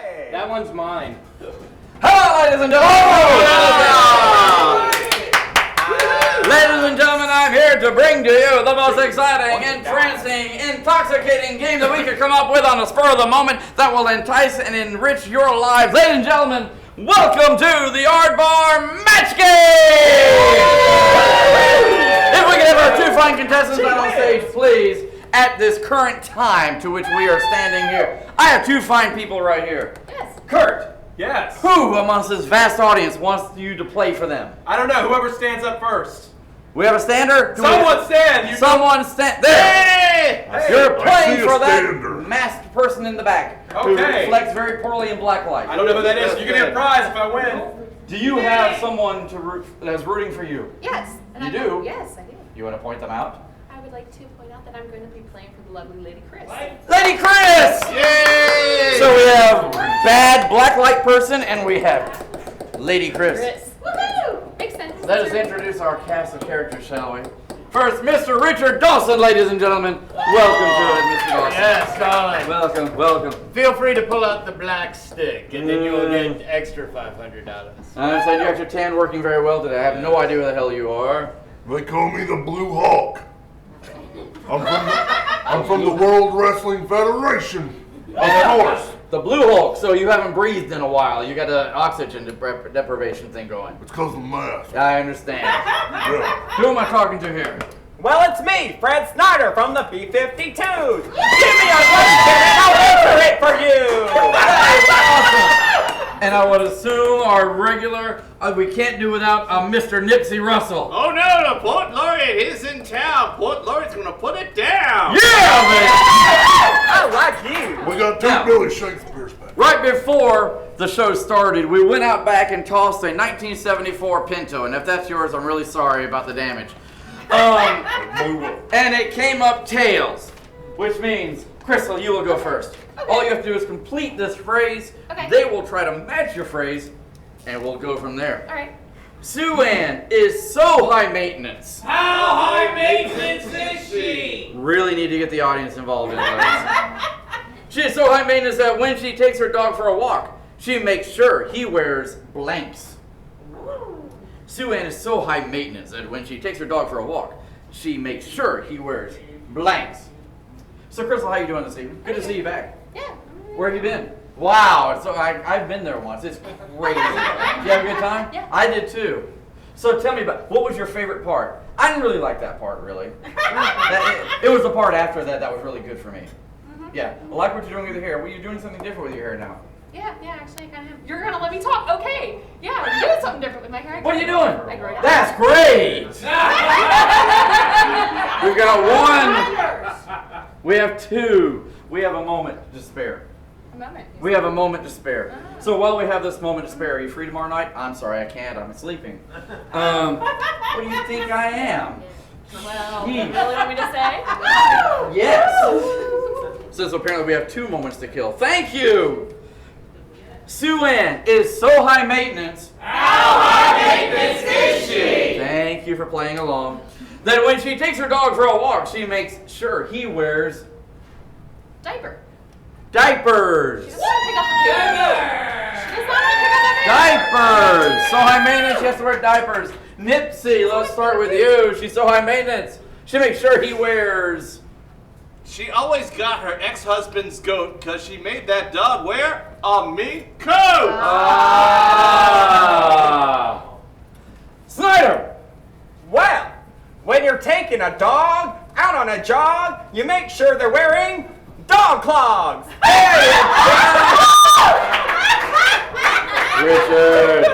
Hey! That one's mine. Hello, ladies and gentlemen! Ladies and gentlemen, I'm here to bring to you the most exciting, entrancing, intoxicating game that we could come up with on the spur of the moment that will entice and enrich your lives. Ladies and gentlemen, welcome to the Aardvark Match Game! If we could have our two fine contestants on stage, please, at this current time to which we are standing here. I have two fine people right here. Yes. Kurt. Yes. Who amongst this vast audience wants you to play for them? I don't know. Whoever stands up first. We have a stander? Someone stand! Someone stand. There! Hey! You're playing for that stander. masked person in the back who Okay. reflects very poorly in black light. I don't know who that is. You can get a prize if I win. Do you have someone to root that's rooting for you? Yes. And You I do? Yes, I do. You want to point them out? I would like to point out that I'm going to be playing for the lovely Lady Chris. Lady Chris! Yay! So we have bad black light person and we have Lady Chris. Woohoo! Makes sense. Let us introduce our cast of characters, shall we? First, Mr. Richard Dawson, ladies and gentlemen. Welcome to it, Mr. Dawson. Yes, Colin. Welcome. Feel free to pull out the black stick, and then you'll get extra $500. I understand you have your tan working very well today. I have no idea who the hell you are. They call me the Blue Hawk. I'm from the World Wrestling Federation. Of course. The Blue Hulk, so you haven't breathed in a while. You got the oxygen deprivation thing going. It's because of the mask. I understand. Yeah. Who am I talking to here? Well, it's me, Fred Snyder from the B-52s. Give me a question and I'll answer it for you. And I would assume our regular, we can't do without Mr. Nipsey Russell. Oh no, the Port Laureate is in town. Port Laureate's gonna put it down. Yeah, man! I like you. We got two Now. Billy Shakespeare's back. Right before the show started, we went out back and tossed a 1974 Pinto, and if that's yours, I'm really sorry about the damage. And it came up tails, which means, Crystal, you will go first. Okay. All you have to do is complete this phrase. Okay. They will try to match your phrase, and we'll go from there. All right. Sue-Ann is so high maintenance. How high maintenance is she? Really need to get the audience involved in this. She is so high maintenance that when she takes her dog for a walk, she makes sure he wears blanks. Sue-Ann is so high maintenance that when she takes her dog for a walk, she makes sure he wears blanks. So Crystal, how you doing this evening? Good to see you back. Yeah. Where have you been? Wow, so I've been there once. It's crazy. Did you have a good time? Yeah. I did too. So tell me what was your favorite part? I didn't really like that part, really. It was the part after that was really good for me. Yeah, I like what you're doing with your hair. Well, you're doing something different with your hair now. Yeah, actually, I kind of am. You're going to let me talk? Okay. Yeah, I'm doing something different with my hair. What are you doing? I grow it out. That's great! We've got one. We have two. We have a moment to spare. A moment. We have a moment to spare. So while we have this moment to spare, are you free tomorrow night? I'm sorry, I can't. I'm sleeping. What do you think I am? Well, Jeez. you really want me to say? Yes. Since apparently we have two moments to kill. Thank you. Sue-Ann is so high maintenance. How high maintenance is she? Thank you for playing along. That when she takes her dog for a walk, she makes sure he wears Diaper. diapers. She doesn't want to pick up the poop. She does not want to pick up the poop. Diapers. So high maintenance, she has to wear diapers. Nipsey, let's start with you. She's so high maintenance. She makes sure he wears. She always got her ex-husband's goat because she made that dog wear a mink coat. Snyder. Well, when you're taking a dog out on a jog, you make sure they're wearing dog clogs. Richard.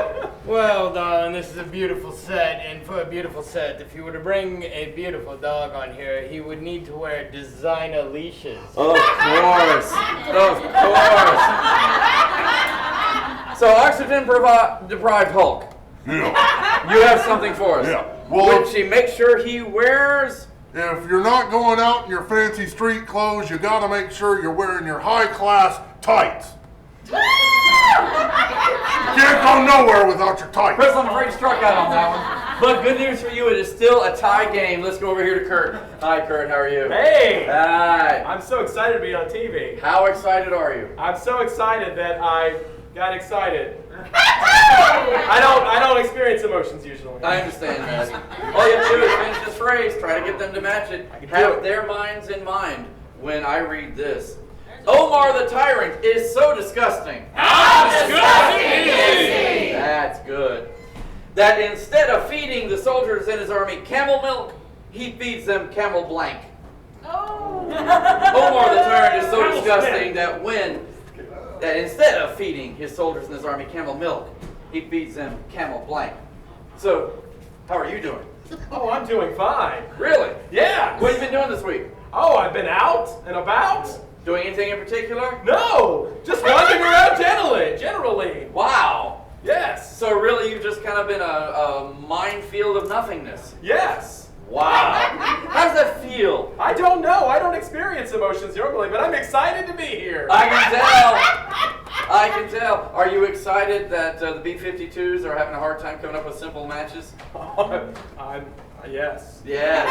Well, darling, this is a beautiful set, and for a beautiful set, if you were to bring a beautiful dog on here, he would need to wear designer leashes. Of course. So oxygen deprived Hulk. Yeah. You have something for us. Yeah. Well, Would she make sure he wears? if you're not going out in your fancy street clothes, you gotta make sure you're wearing your high-class tights. You can't go nowhere without your tights. Chris, I'm afraid you struck out on that one. But good news for you, it is still a tie game. Let's go over here to Kurt. Hi, Kurt. How are you? Hey! Hi. I'm so excited to be on TV. How excited are you? I'm so excited that I got excited. I don't experience emotions usually. I understand that. All you have to do is finish this phrase. Try to get them to match it. Have their minds in mind when I read this. Omar the Tyrant is so disgusting. How disgusting! That's good. That instead of feeding the soldiers in his army camel milk, he feeds them camel blank. Oh. Omar the Tyrant is so disgusting that instead of feeding his soldiers in his army camel milk, he feeds them camel blank. So, how are you doing? Oh, I'm doing fine. Really? Yeah. What have you been doing this week? Oh, I've been out and about. Doing anything in particular? No, just wandering around generally. Wow. Yes. So really you've just kind of been a minefield of nothingness. Yes. Wow. How does that feel? I don't know. I don't experience emotions normally, but I'm excited to be here. I can tell. I can tell. Are you excited that the B-52s are having a hard time coming up with simple matches? Yes. Yes.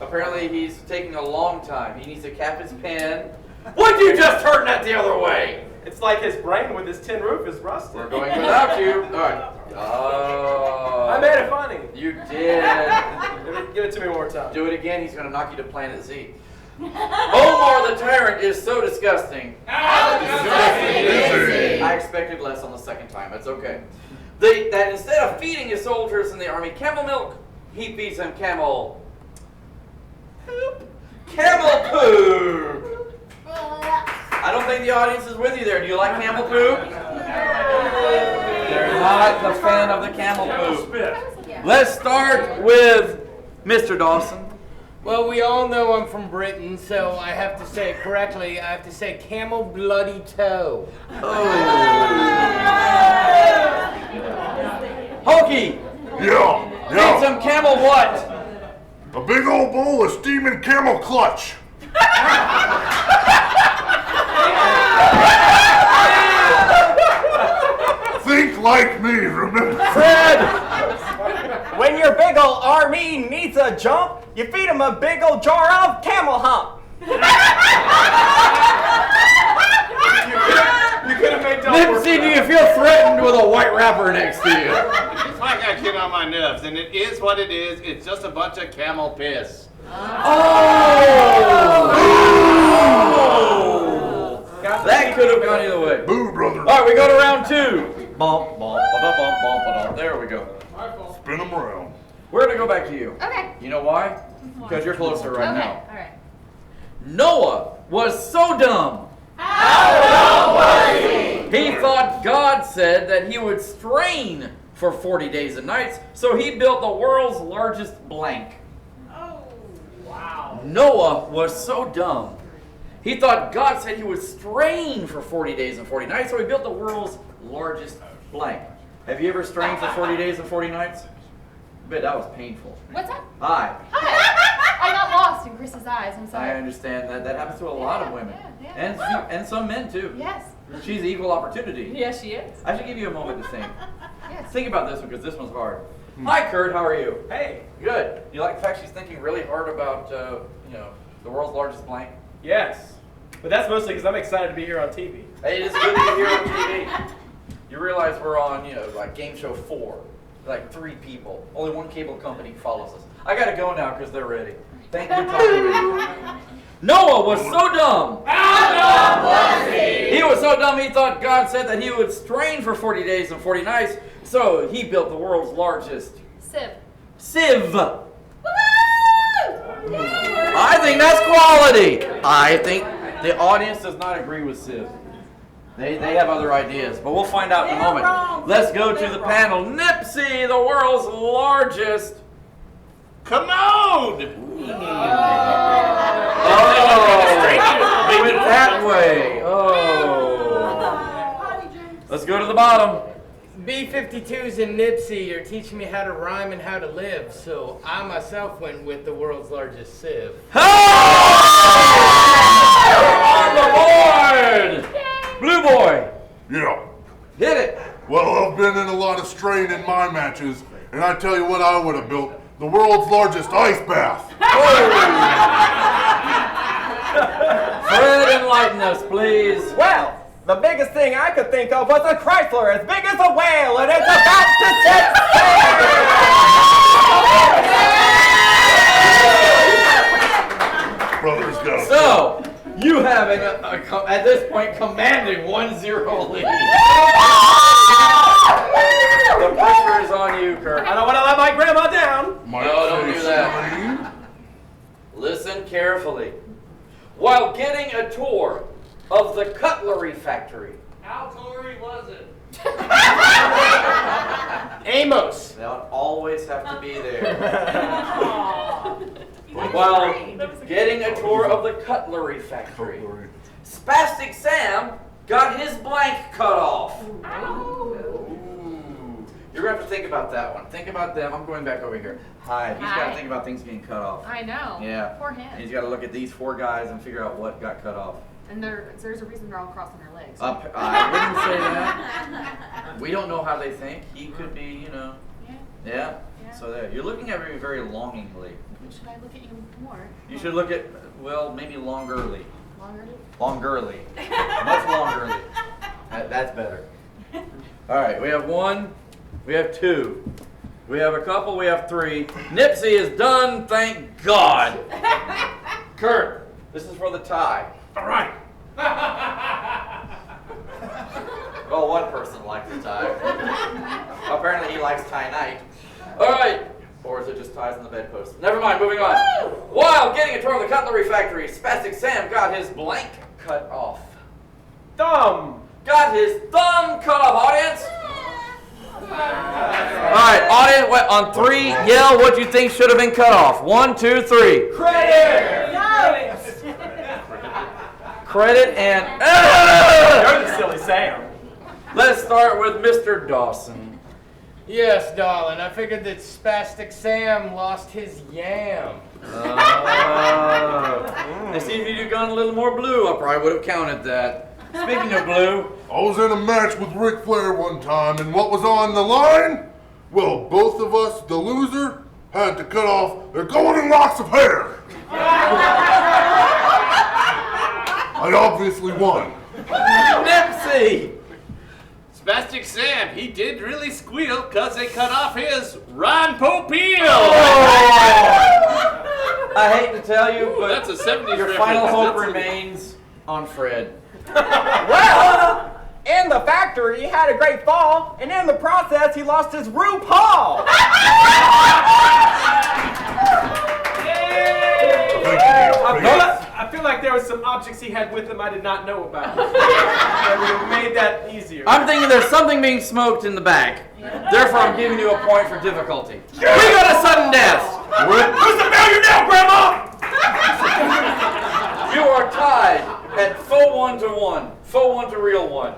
Apparently he's taking a long time. He needs to cap his pen. Would you just turn that the other way? It's like his brain with his tin roof is rusted. We're going without you. All right. Oh. I made it funny. You did. Give it to me one more time. Do it again. He's going to knock you to Planet Z. Omar the Tyrant is so disgusting. I expected less on the second time. That's okay. That instead of feeding his soldiers in the army camel milk, he feeds them camel poop. Camel poop. I don't think the audience is with you there. Do you like camel poop? They're not a fan of the camel poop. Let's start with Mr. Dawson. Well, we all know I'm from Britain, so I have to say it correctly. I have to say camel bloody toe. Hokey, Yeah. feed some camel what? A big old bowl of steaming camel clutch. Think like me, remember? Fred, when your big ol' army needs a jump, you feed him a big ol' jar of camel hump. You could have made Nipsey, do you feel threatened with a white rapper next to you? It's like that kid on my nerves, and it is what it is. It's just a bunch of camel piss. That could have gone either way. Boo, brother. All right, we go to round two. Bump, bump, ba-da, bump, bump, ba-da. There we go. Spin them around. We're going to go back to you. Okay. You know why? Because you're closer right Okay. now. All right. Noah was so dumb. He thought God said that he would strain for 40 days and nights, so he built the world's largest blank. Noah was so dumb. He thought God said he would strain for 40 days and 40 nights, so he built the world's largest blank. Have you ever strained for 40 days and 40 nights? I bet that was painful. What's that? Hi. Hi. I got lost in Chris's eyes. I'm I sorry. understand that. That happens to a lot of women. Yeah. And some men too. Yes. She's equal opportunity. Yes, she is. I should give you a moment to think. Yes. Think about this one because this one's hard. Hi, Kurt. How are you? Hey. Good. You like the fact she's thinking really hard about, the world's largest blank? Yes. But that's mostly because I'm excited to be here on TV. Hey, it is good to be here on TV. You realize we're on, like Game Show 4. Like 3 people. Only one cable company follows us. I gotta go now because they're ready. Thank you for talking to me. Noah was so dumb. How dumb was he? He was so dumb he thought God said that he would strain for 40 days and 40 nights, so he built the world's largest sieve. I think that's quality. I think the audience does not agree with sieve. They have other ideas, but we'll find out in a moment. Let's go to the panel. Nipsey, the world's largest Commode! Oh, went that way. Oh. Let's go to the bottom. B-52s and Nipsey are teaching me how to rhyme and how to live, so I myself went with the world's largest sieve. On the board! Blue boy, Yeah. hit it. Well, I've been in a lot of strain in my matches, and I tell you what I would have built. The world's largest ice bath. Fred, enlighten us, please. Well, the biggest thing I could think of was a Chrysler as big as a whale, and it's about to set sail! Brothers go. So, you have at this point commanding 1-0 lead. The pressure is on you, Kirk. I don't want to let my grandma down. My No, don't do face that. line. Listen carefully. While getting a tour of the cutlery factory. How gory was it? Amos. They don't always have to be there. While While getting a tour of the cutlery factory, Cutlery. Spastic Sam got his blank cut off. You're going to have to think about that one. Think about them. I'm going back over here. Hi. He's got to Hi. think about things getting cut off. I know. Yeah. Poor him. He's got to look at these 4 guys and figure out what got cut off. And there's a reason they're all crossing their legs. I wouldn't say that. We don't know how they think. He could be, you know. Yeah. Yeah. Yeah. So there. You're looking at me very longingly. Should I look at you more? You should look at, well, maybe longerly. Longer? Longerly. Much longerly. That's better. All right. We have 1. We have 2. We have a couple. We have 3. Nipsey is done. Thank God. Kurt, this is for the tie. All right. Well, one person likes the tie. Apparently he likes tie night. All right. Or is it just ties on the bedpost? Never mind, moving on. While getting a tour of the cutlery factory, Spastic Sam got his blank cut off. Thumb. Got his thumb cut off, audience. All right, audience, on 3, yell what you think should have been cut off. 1, 2, 3. Credit! Credit and... You're the silly Sam. Let's start with Mr. Dawson. Yes, darling. I figured that Spastic Sam lost his yam. And see, if you'd gone a little more blue, I probably would have counted that. Speaking of blue, I was in a match with Ric Flair one time, and what was on the line? Well, both of us, the loser, had to cut off their golden locks of hair. I obviously won. Nipsey. Spastic Sam, he did really squeal because they cut off his Ron Popeil. I hate to tell you, but That's a 70s your reference. final hope That's a- remains on Fred. Well, in the factory, he had a great fall, and in the process, he lost his RuPaul. I feel like there was some objects he had with him I did not know about. That would have made that easier. I'm thinking there's something being smoked in the back. Therefore, I'm giving you a point for difficulty. We got a sudden death. Who's the failure now, Grandma? You are tied at faux 1 to 1. Faux 1 to real 1.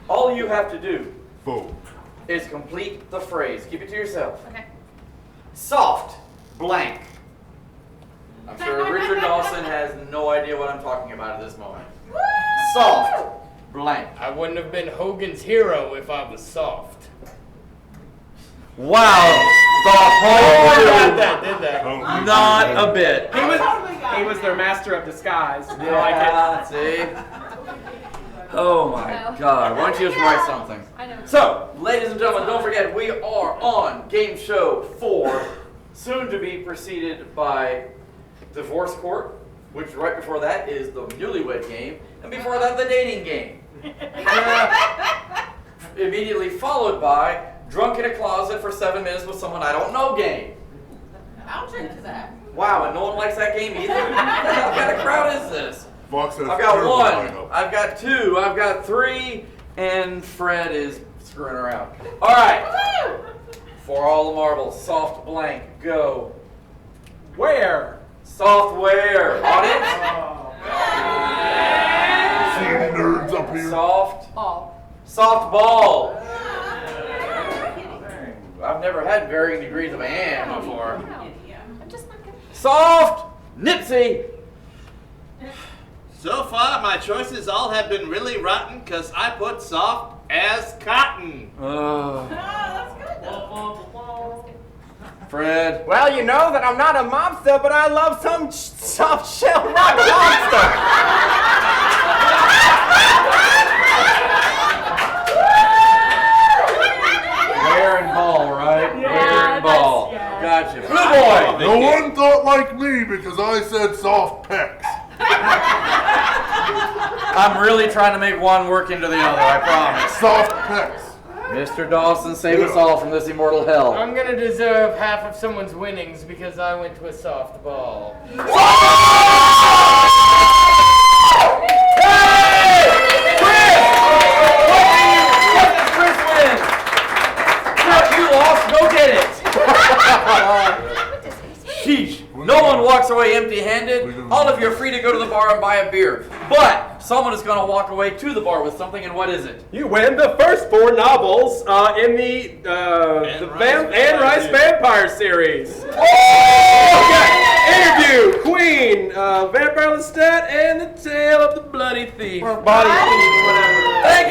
All you have to do Vote. is complete the phrase. Keep it to yourself. Okay. Soft blank. I'm sure Richard Dawson has no idea what I'm talking about at this moment. Soft blank. I wouldn't have been Hogan's hero if I was soft. Wow. The Got whole that, did that? not a bit. He was their master of disguise. I Yeah, see? Oh my God. Why don't you just write something? I know. So, ladies and gentlemen, don't forget we are on Game Show 4, soon to be preceded by Divorce Court, which right before that is the Newlywed Game, and before that the Dating Game. Immediately followed by Drunk in a Closet for 7 minutes with Someone I Don't Know Game. I'll drink to that. Wow, and no one likes that game either? What kind of crowd is this? Fox has I've got terrible 1, lineup. I've got 2, I've got 3, and Fred is screwing around. All right, for all the marbles, soft blank, go. Where? Software, audience. See any nerds up here? Soft, Ball. softball. I've never had varying degrees of and before. I'm just not good. Soft, Nipsey. So far, my choices all have been really rotten because I put soft as cotton. Oh. Oh, that's Fred. Well, you know that I'm not a mobster, but I love some soft shell rock lobster. Ware and Ball, right? Yeah, Ware and Ball. yeah. Gotcha. Blue Boy. No one thought like me because I said soft pecs. I'm really trying to make one work into the other, I promise. Soft pecs. Mr. Dawson, save us all from this immortal hell. I'm gonna deserve half of someone's winnings because I went to a softball. Hey! Chris! What did Chris win? Chris, you lost. Go get it. Sheesh. No one walks away empty-handed. All of you are free to go to the bar and buy a beer. But someone is going to walk away to the bar with something, and what is it? You win the first 4 novels in the Anne Rice Vampire series. Interview, Queen, Vampire Lestat, and the Tale of the Bloody Thief. Body Thief, whatever. Thank